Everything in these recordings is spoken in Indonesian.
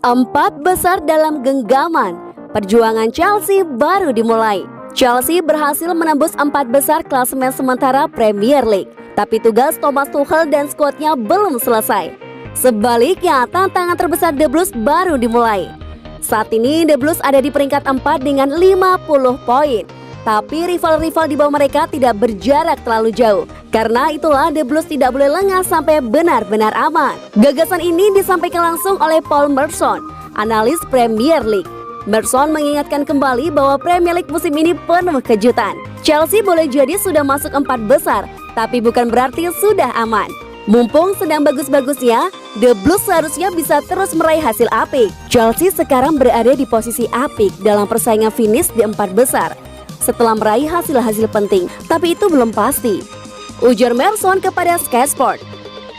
Empat besar dalam genggaman, perjuangan Chelsea baru dimulai. Chelsea berhasil menembus empat besar klasemen sementara Premier League. Tapi tugas Thomas Tuchel dan skuadnya belum selesai. Sebaliknya, tantangan terbesar The Blues baru dimulai. Saat ini The Blues ada di peringkat 4 dengan 50 poin. Tapi rival-rival di bawah mereka tidak berjarak terlalu jauh. Karena itulah The Blues tidak boleh lengah sampai benar-benar aman. Gagasan ini disampaikan langsung oleh Paul Merson, analis Premier League. Merson mengingatkan kembali bahwa Premier League musim ini penuh kejutan. Chelsea boleh jadi sudah masuk 4 besar, tapi bukan berarti sudah aman. Mumpung sedang bagus-bagusnya, The Blues seharusnya bisa terus meraih hasil apik. Chelsea sekarang berada di posisi apik dalam persaingan finish di 4 besar setelah meraih hasil-hasil penting, tapi itu belum pasti. Ujar Merson kepada Sky Sport,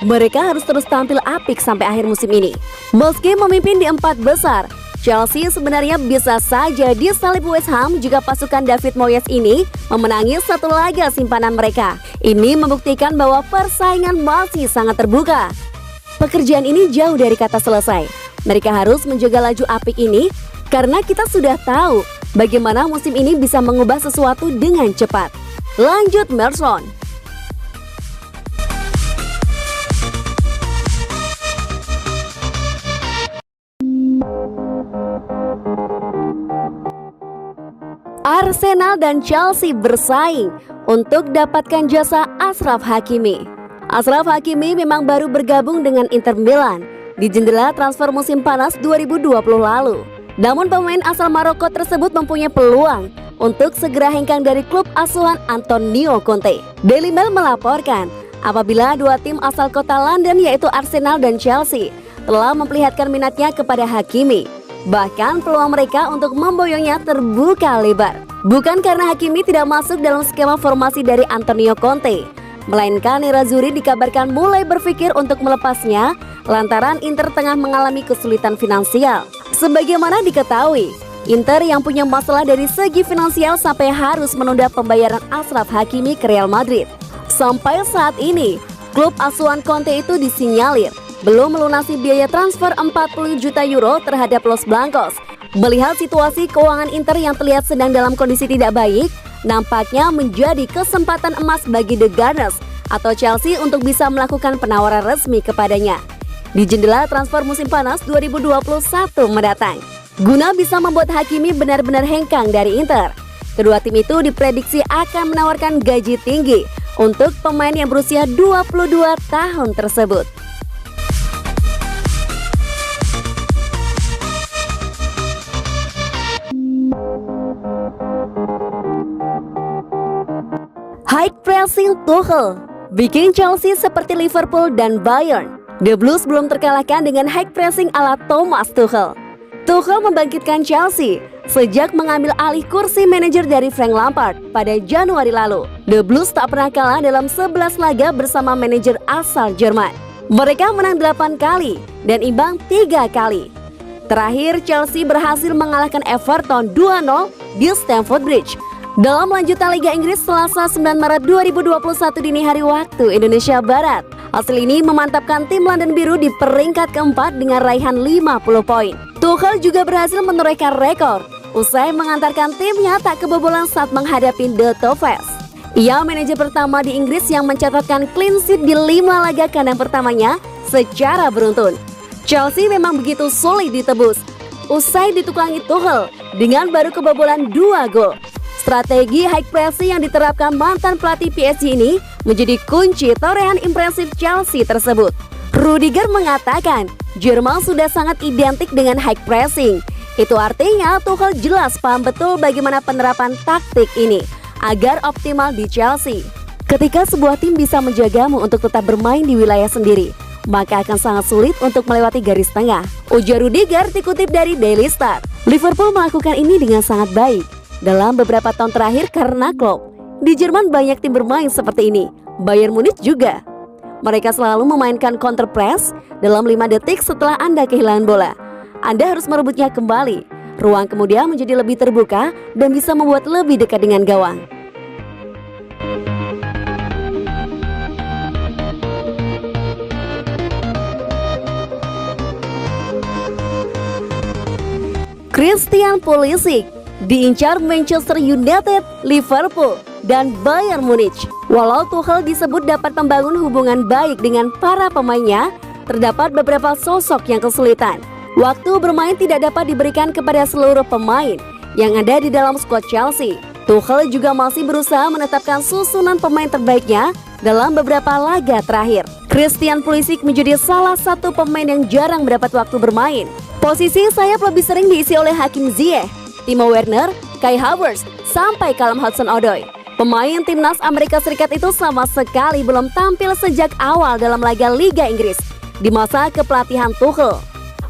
mereka harus terus tampil apik sampai akhir musim ini. Meski memimpin di 4 besar, Chelsea sebenarnya bisa saja disalip West Ham jika pasukan David Moyes ini memenangi satu laga simpanan mereka. Ini membuktikan bahwa persaingan masih sangat terbuka. Pekerjaan ini jauh dari kata selesai. Mereka harus menjaga laju apik ini karena kita sudah tahu bagaimana musim ini bisa mengubah sesuatu dengan cepat. Lanjut Merson. Arsenal dan Chelsea bersaing untuk dapatkan jasa Achraf Hakimi. Achraf Hakimi memang baru bergabung dengan Inter Milan di jendela transfer musim panas 2020 lalu. Namun pemain asal Maroko tersebut mempunyai peluang untuk segera hengkang dari klub asuhan Antonio Conte. Daily Mail melaporkan apabila dua tim asal kota London yaitu Arsenal dan Chelsea telah memperlihatkan minatnya kepada Hakimi. Bahkan peluang mereka untuk memboyongnya terbuka lebar. Bukan karena Hakimi tidak masuk dalam skema formasi dari Antonio Conte, melainkan Nerazzurri dikabarkan mulai berpikir untuk melepasnya lantaran Inter tengah mengalami kesulitan finansial. Sebagaimana diketahui, Inter yang punya masalah dari segi finansial sampai harus menunda pembayaran Achraf Hakimi ke Real Madrid. Sampai saat ini, klub asuhan Conte itu disinyalir belum melunasi biaya transfer 40 juta euro terhadap Los Blancos. Melihat situasi keuangan Inter yang terlihat sedang dalam kondisi tidak baik, nampaknya menjadi kesempatan emas bagi The Gunners atau Chelsea untuk bisa melakukan penawaran resmi kepadanya di jendela transfer musim panas 2021 mendatang. Guna bisa membuat Hakimi benar-benar hengkang dari Inter, kedua tim itu diprediksi akan menawarkan gaji tinggi untuk pemain yang berusia 22 tahun tersebut. High pressing Tuchel bikin Chelsea seperti Liverpool dan Bayern. The Blues belum terkalahkan dengan high pressing ala Thomas Tuchel. Tuchel membangkitkan Chelsea sejak mengambil alih kursi manajer dari Frank Lampard pada Januari lalu. The Blues tak pernah kalah dalam 11 laga bersama manajer asal Jerman. Mereka menang 8 kali dan imbang 3 kali. Terakhir Chelsea berhasil mengalahkan Everton 2-0 di Stamford Bridge dalam lanjutan Liga Inggris Selasa 9 Maret 2021 dini hari waktu Indonesia Barat. Hasil ini memantapkan tim London Biru di peringkat keempat dengan raihan 50 poin. Tuchel juga berhasil menorehkan rekor usai mengantarkan timnya tak kebobolan saat menghadapi The Toffees. Ia manajer pertama di Inggris yang mencatatkan clean sheet di 5 laga kandang pertamanya secara beruntun. Chelsea memang begitu sulit ditebus usai ditukangi Tuchel dengan baru kebobolan 2 gol. Strategi high pressing yang diterapkan mantan pelatih PSG ini menjadi kunci torehan impresif Chelsea tersebut. Rudiger mengatakan Jerman sudah sangat identik dengan high pressing. Itu artinya Tuchel jelas paham betul bagaimana penerapan taktik ini agar optimal di Chelsea. Ketika sebuah tim bisa menjagamu untuk tetap bermain di wilayah sendiri, maka akan sangat sulit untuk melewati garis tengah. Ujar Rudiger dikutip dari Daily Star. Liverpool melakukan ini dengan sangat baik dalam beberapa tahun terakhir karena Klopp. Di Jerman banyak tim bermain seperti ini. Bayern Munich juga. Mereka selalu memainkan counter press dalam 5 detik setelah Anda kehilangan bola. Anda harus merebutnya kembali. Ruang kemudian menjadi lebih terbuka dan bisa membuat lebih dekat dengan gawang. Christian Pulisic diincar Manchester United, Liverpool, dan Bayern Munich. Walau Tuchel disebut dapat membangun hubungan baik dengan para pemainnya, terdapat beberapa sosok yang kesulitan. Waktu bermain tidak dapat diberikan kepada seluruh pemain yang ada di dalam skuad Chelsea. Tuchel juga masih berusaha menetapkan susunan pemain terbaiknya dalam beberapa laga terakhir. Christian Pulisic menjadi salah satu pemain yang jarang mendapat waktu bermain. Posisi sayap lebih sering diisi oleh Hakim Ziyech, Timo Werner, Kai Havertz, sampai Callum Hudson-Odoi. Pemain timnas Amerika Serikat itu sama sekali belum tampil sejak awal dalam laga Liga Inggris di masa kepelatihan Tuchel.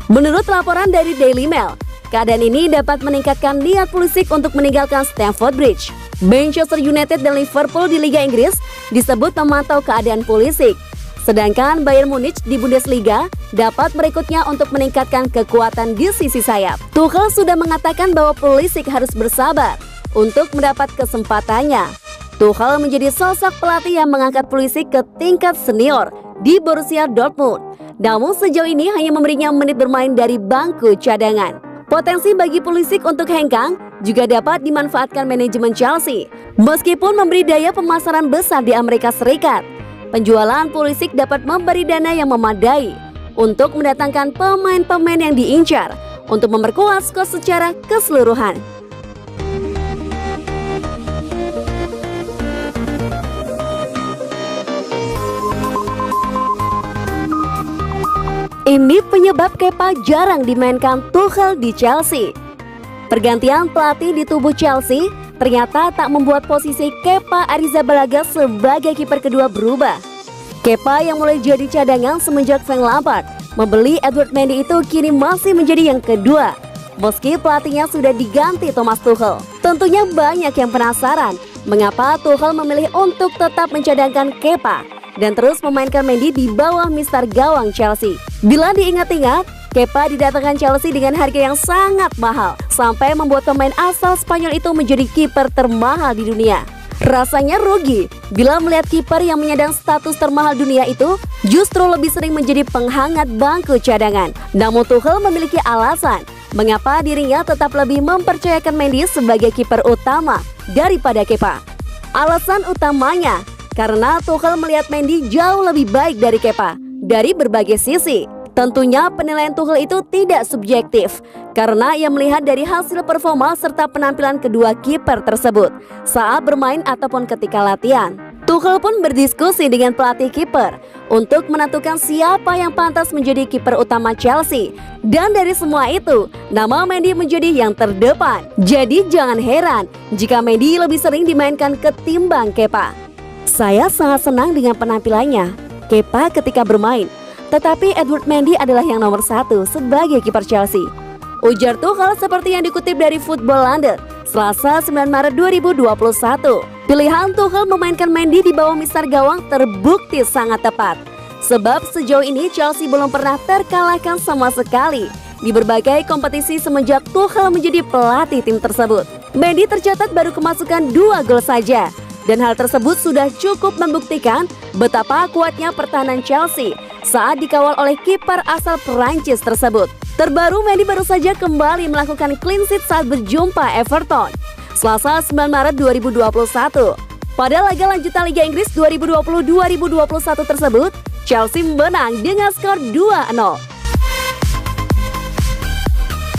Menurut laporan dari Daily Mail, keadaan ini dapat meningkatkan niat Pulisic untuk meninggalkan Stamford Bridge. Manchester United dan Liverpool di Liga Inggris disebut memantau keadaan Pulisic, sedangkan Bayern Munich di Bundesliga dapat merekrutnya untuk meningkatkan kekuatan di sisi sayap. Tuchel sudah mengatakan bahwa Pulisic harus bersabar untuk mendapat kesempatannya. Tuchel menjadi sosok pelatih yang mengangkat Pulisic ke tingkat senior di Borussia Dortmund. Namun sejauh ini hanya memberinya menit bermain dari bangku cadangan. Potensi bagi Pulisic untuk hengkang juga dapat dimanfaatkan manajemen Chelsea. Meskipun memberi daya pemasaran besar di Amerika Serikat, penjualan Pulisic dapat memberi dana yang memadai untuk mendatangkan pemain-pemain yang diincar untuk memperkuat skuad secara keseluruhan. Ini penyebab Kepa jarang dimainkan Tuchel di Chelsea. Pergantian pelatih di tubuh Chelsea ternyata tak membuat posisi Kepa Arrizabalaga sebagai kiper kedua berubah. Kepa yang mulai jadi cadangan semenjak Frank Lampard membeli Edward Mendy itu kini masih menjadi yang kedua, meski pelatihnya sudah diganti Thomas Tuchel. Tentunya banyak yang penasaran mengapa Tuchel memilih untuk tetap mencadangkan Kepa dan terus memainkan Mendy di bawah mister gawang Chelsea. Bila diingat-ingat, Kepa didatangkan Chelsea dengan harga yang sangat mahal, sampai membuat pemain asal Spanyol itu menjadi kiper termahal di dunia. Rasanya rugi bila melihat kiper yang menyandang status termahal dunia itu justru lebih sering menjadi penghangat bangku cadangan. Namun Tuchel memiliki alasan mengapa dirinya tetap lebih mempercayakan Mendy sebagai kiper utama daripada Kepa. Alasan utamanya karena Tuchel melihat Mendy jauh lebih baik dari Kepa dari berbagai sisi. Tentunya penilaian Tuchel itu tidak subjektif karena ia melihat dari hasil performa serta penampilan kedua kiper tersebut saat bermain ataupun ketika latihan. Tuchel pun berdiskusi dengan pelatih kiper untuk menentukan siapa yang pantas menjadi kiper utama Chelsea. Dan dari semua itu, nama Mendy menjadi yang terdepan. Jadi jangan heran jika Mendy lebih sering dimainkan ketimbang Kepa. Saya sangat senang dengan penampilannya Kepa ketika bermain, tetapi Edward Mendy adalah yang nomor satu sebagai kiper Chelsea, ujar Tuchel seperti yang dikutip dari Football London, Selasa 9 Maret 2021. Pilihan Tuchel memainkan Mendy di bawah mister gawang terbukti sangat tepat, sebab sejauh ini Chelsea belum pernah terkalahkan sama sekali di berbagai kompetisi semenjak Tuchel menjadi pelatih tim tersebut. Mendy tercatat baru kemasukan 2 gol saja, dan hal tersebut sudah cukup membuktikan betapa kuatnya pertahanan Chelsea saat dikawal oleh kiper asal Perancis tersebut. Terbaru, Mendy baru saja kembali melakukan clean sheet saat berjumpa Everton, Selasa 9 Maret 2021. Pada laga lanjutan Liga Inggris 2020-2021 tersebut, Chelsea menang dengan skor 2-0.